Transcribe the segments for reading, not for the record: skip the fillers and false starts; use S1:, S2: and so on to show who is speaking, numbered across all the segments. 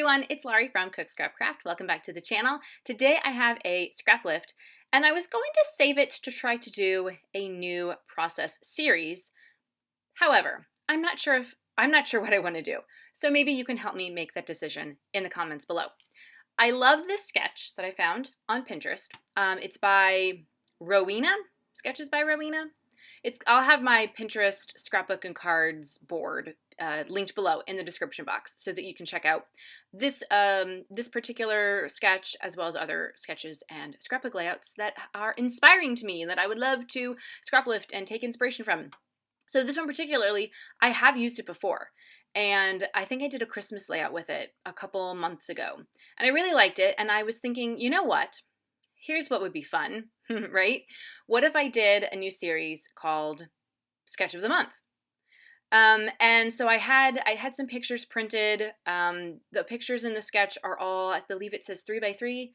S1: everyone, it's Laurie from Cook Scrap Craft. Welcome back to the channel. Today I have a Scraplift, and I was going to save it to try to do a new process series. However, I'm not sure what I want to do. So maybe you can help me make that decision in the comments below. I love this sketch that I found on Pinterest. It's by Rowena, Sketches by Rowena. I'll have my Pinterest scrapbook and cards board linked below in the description box so that you can check out this particular sketch as well as other sketches and scrapbook layouts that are inspiring to me and that I would love to scraplift and take inspiration from. So this one particularly, I have used it before, and I think I did a Christmas layout with it a couple months ago, and I really liked it, and I was thinking, you know what? Here's what would be fun, right? What if I did a new series called Sketch of the Month? And so I had some pictures printed. The pictures in the sketch are all, I believe it says 3x3.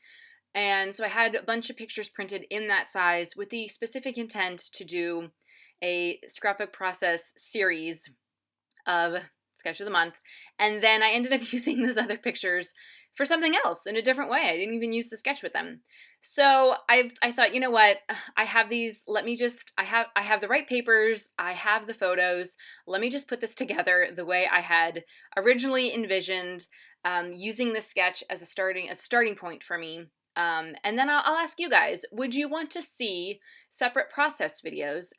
S1: And so I had a bunch of pictures printed in that size with the specific intent to do a scrapbook process series of Sketch of the Month. And then I ended up using those other pictures for something else in a different way. I didn't even use the sketch with them. So I thought, you know what? I have these, I have the right papers, I have the photos. Let me just put this together the way I had originally envisioned, using the sketch as a starting point for me. And then I'll ask you guys, would you want to see separate process videos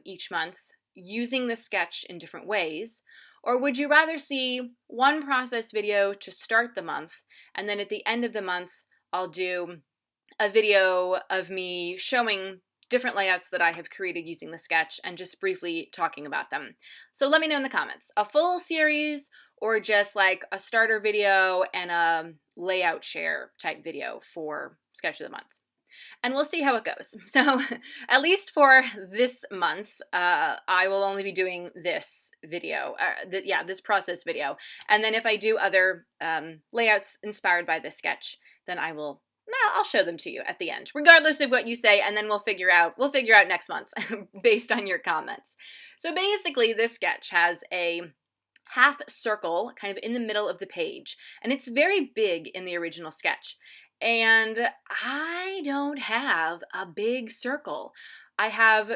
S1: each month using the sketch in different ways? Or would you rather see one process video to start the month, and then at the end of the month, I'll do a video of me showing different layouts that I have created using the sketch and just briefly talking about them? So let me know in the comments. A full series or just like a starter video and a layout share type video for Sketch of the Month. And we'll see how it goes. So at least for this month, I will only be doing this video, this process video. And then if I do other layouts inspired by this sketch, then I'll show them to you at the end, regardless of what you say, and then we'll figure out next month based on your comments. So basically, this sketch has a half circle kind of in the middle of the page, and it's very big in the original sketch. And I don't have a big circle. I have,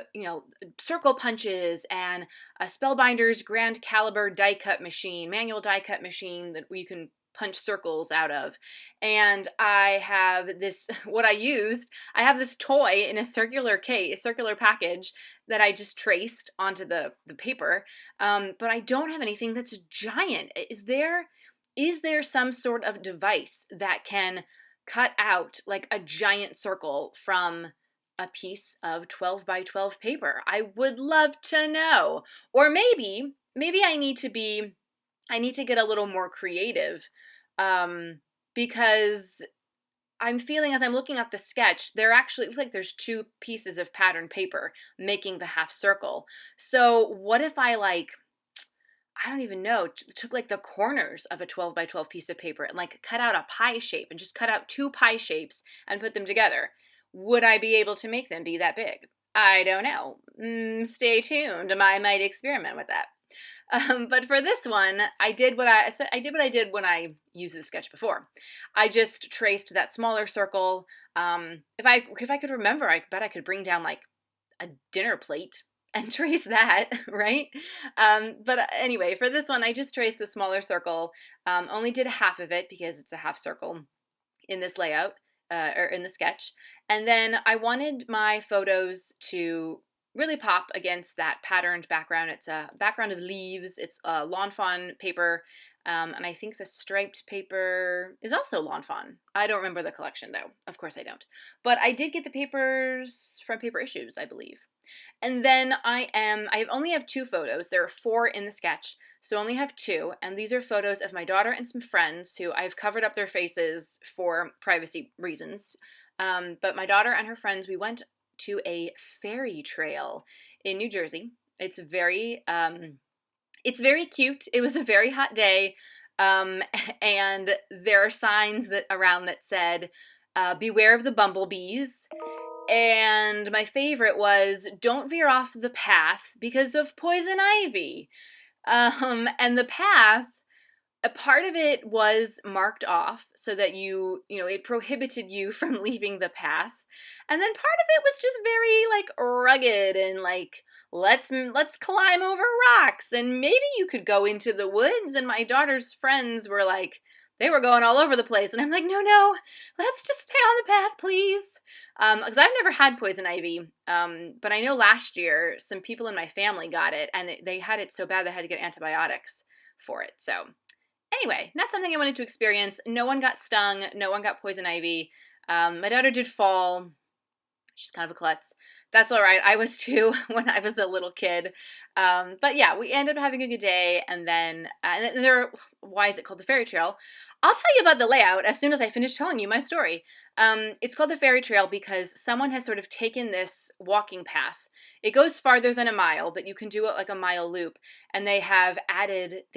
S1: circle punches and a Spellbinder's Grand Caliber die cut machine, manual die cut machine that you can punch circles out of. And I have this, I have this toy in a circular package that I just traced onto the paper. But I don't have anything that's giant. Is there some sort of device that can cut out like a giant circle from a piece of 12 by 12 paper? I would love to know. Or maybe I need to get a little more creative, because I'm feeling as I'm looking at the sketch, it looks like there's two pieces of patterned paper making the half circle. So what if I I don't even know, took like the corners of a 12 by 12 piece of paper and like cut out a pie shape and just cut out two pie shapes and put them together? Would I be able to make them be that big? I don't know. Stay tuned. I might experiment with that. But for this one, I did what I did when I used the sketch before. I just traced that smaller circle. If I could remember, I bet I could bring down like a dinner plate and trace that, right? But anyway, for this one, I just traced the smaller circle, only did half of it because it's a half circle in this layout, or in the sketch. And then I wanted my photos to really pop against that patterned background. It's a background of leaves. It's lawn fawn paper. And I think the striped paper is also lawn fawn. I don't remember the collection though. Of course I don't. But I did get the papers from Paper Issues, I believe. And then I only have two photos. There are four in the sketch, so I only have two. And these are photos of my daughter and some friends who I've covered up their faces for privacy reasons. But my daughter and her friends, we went to a ferry trail in New Jersey. It's very cute. It was a very hot day. And there are signs around that said, beware of the bumblebees. And my favorite was, don't veer off the path because of poison ivy. And the path a part of it was marked off so that it prohibited you from leaving the path. And then part of it was just very like rugged and like let's climb over rocks and maybe you could go into the woods. And my daughter's friends were like, they were going all over the place, and I'm like, no, let's just stay on the path, please. Because I've never had poison ivy, but I know last year some people in my family got it, and they had it so bad they had to get antibiotics for it. So anyway, not something I wanted to experience. No one got stung. No one got poison ivy. My daughter did fall. She's kind of a klutz. That's all right. I was too when I was a little kid. But yeah, we ended up having a good day. And then, why is it called the fairy trail? I'll tell you about the layout as soon as I finish telling you my story. It's called the fairy trail because someone has sort of taken this walking path. It goes farther than a mile, but you can do it like a mile loop. And they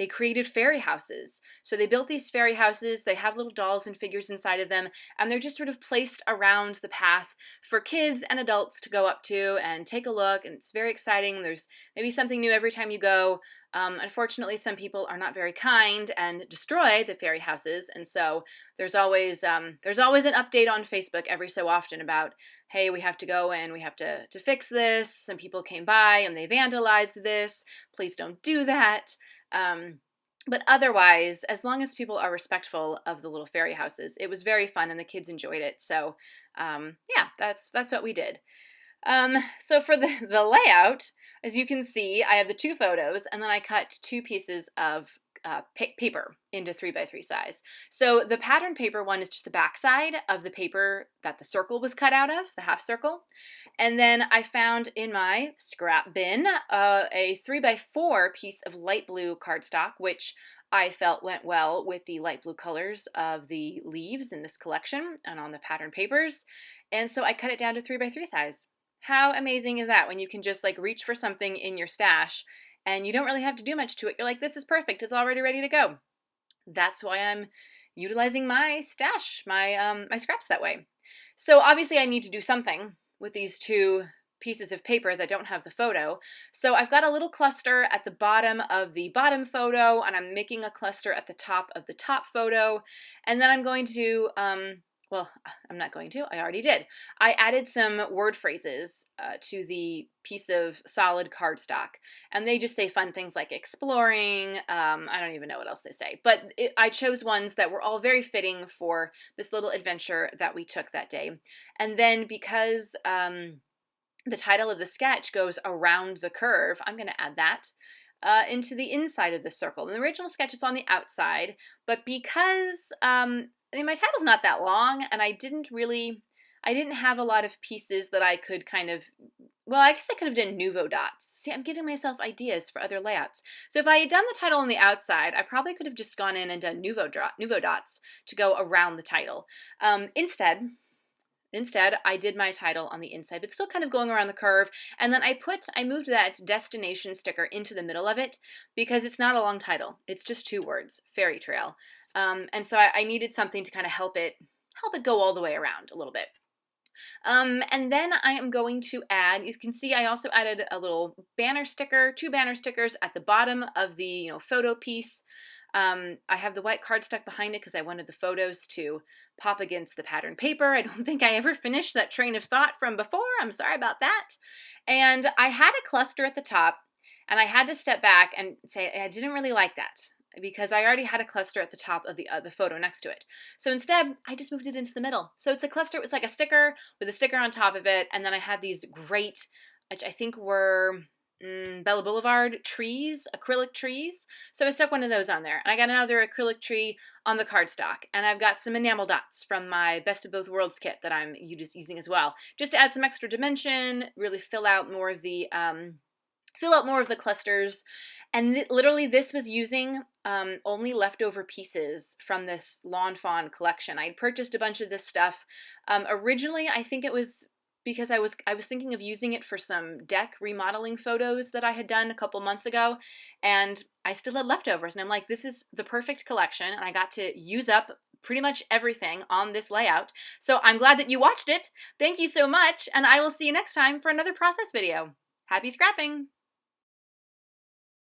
S1: created fairy houses. So they built these fairy houses. They have little dolls and figures inside of them. And they're just sort of placed around the path for kids and adults to go up to and take a look. And it's very exciting. There's maybe something new every time you go. Unfortunately, some people are not very kind and destroy the fairy houses. And so there's always an update on Facebook every so often about, hey, we have to go and we have to fix this. Some people came by and they vandalized this. Please don't do that. But otherwise, as long as people are respectful of the little fairy houses, it was very fun and the kids enjoyed it. So yeah, that's what we did. So for the layout, as you can see, I have the two photos and then I cut two pieces of paper into 3x3 size. So the pattern paper one is just the back side of the paper that the circle was cut out of, the half circle. And then I found in my scrap bin a 3x4 piece of light blue cardstock, which I felt went well with the light blue colors of the leaves in this collection and on the pattern papers. And so I cut it down to 3x3 size. How amazing is that when you can just like reach for something in your stash and you don't really have to do much to it. You're like, this is perfect. It's already ready to go. That's why I'm utilizing my stash, my scraps that way. So obviously I need to do something with these two pieces of paper that don't have the photo. So I've got a little cluster at the bottom of the bottom photo, and I'm making a cluster at the top of the top photo. And then I'm going to, well, I'm not going to, I already did. I added some word phrases to the piece of solid cardstock, and they just say fun things like exploring. I don't even know what else they say, but I chose ones that were all very fitting for this little adventure that we took that day. And then because the title of the sketch goes around the curve, I'm going to add that into the inside of the circle. And the original sketch is on the outside, but because my title's not that long, and I didn't have a lot of pieces that I could kind of, well, I guess I could have done nouveau dots. See, I'm giving myself ideas for other layouts. So if I had done the title on the outside, I probably could have just gone in and done nouveau dots to go around the title. Instead, I did my title on the inside, but still kind of going around the curve. And then I moved that destination sticker into the middle of it because it's not a long title. It's just 2 words, fairy trail. And so I needed something to kind of help it go all the way around a little bit. And then I am going to add, you can see I also added a little banner sticker, 2 banner stickers at the bottom of the photo piece. I have the white cardstock behind it because I wanted the photos to pop against the pattern paper. I don't think I ever finished that train of thought from before. I'm sorry about that. And I had a cluster at the top, and I had to step back and say I didn't really like that because I already had a cluster at the top of the photo next to it. So instead, I just moved it into the middle. So it's a cluster, it's like a sticker with a sticker on top of it, and then I had these great, which I think were Bella Boulevard trees, acrylic trees. So I stuck one of those on there. And I got another acrylic tree on the cardstock. And I've got some enamel dots from my Best of Both Worlds kit that I'm using as well. Just to add some extra dimension, really fill out more of the clusters. And literally this was using only leftover pieces from this Lawn Fawn collection. I purchased a bunch of this stuff. Originally, I think it was because I was thinking of using it for some deck remodeling photos that I had done a couple months ago, and I still had leftovers, and I'm like, this is the perfect collection, and I got to use up pretty much everything on this layout. So I'm glad that you watched it. Thank you so much, and I will see you next time for another process video. Happy scrapping!